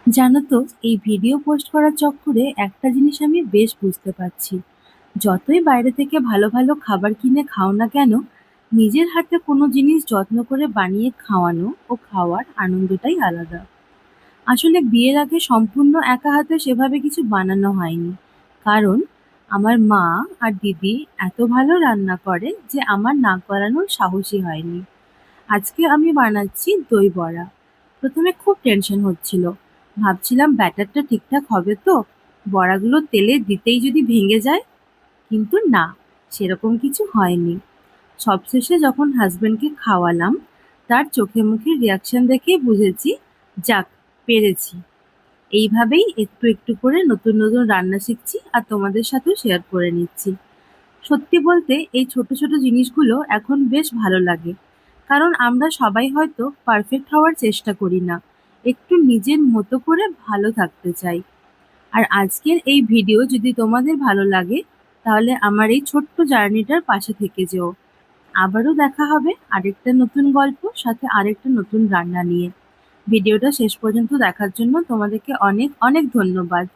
জানো তো, এই ভিডিও পোস্ট করার চক্করে একটা জিনিস আমি বেশ বুঝতে পারছি। যতই বাইরে থেকে ভালো ভালো খাবার কিনে খাও না কেন, নিজের হাতে কোনো জিনিস যত্ন করে বানিয়ে খাওয়ানো ও খাওয়ার আনন্দটাই আলাদা। আসলে বিয়ের আগে সম্পূর্ণ একা হাতে সেভাবে কিছু বানানো হয়নি, কারণ আমার মা আর দিদি এত ভালো রান্না করে যে আমার নাক গলানোর সাহসই হয়নি। আজকে আমি বানাচ্ছি দই বড়া। প্রথমে খুব টেনশন হচ্ছিল, ভাবছিলাম ব্যাটারটা ঠিকঠাক হবে তো, বড়াগুলো তেলে দিতেই যদি ভেঙে যায়। কিন্তু না, সেরকম কিছু হয়নি। সবশেষে যখন হাজবেন্ডকে খাওয়ালাম, তার চোখে মুখে রিয়াকশন দেখেই বুঝেছি, যাক, পেরেছি। এইভাবেই একটু একটু করে নতুন নতুন রান্না শিখছি আর তোমাদের সাথেও শেয়ার করে নিচ্ছি। সত্যি বলতে এই ছোট ছোট জিনিসগুলো এখন বেশ ভালো লাগে, কারণ আমরা সবাই হয়তো পারফেক্ট হওয়ার চেষ্টা করি না, একটু নিজের মতো করে ভালো থাকতে চাই। আর আজকের এই ভিডিও যদি তোমাদের ভালো লাগে, তাহলে আমার এই ছোট্ট জার্নিটার পাশে থেকে যেও। আবারও দেখা হবে আরেকটা নতুন গল্প সাথে আরেকটা নতুন রান্না নিয়ে। ভিডিওটা শেষ পর্যন্ত দেখার জন্য তোমাদেরকে অনেক অনেক ধন্যবাদ।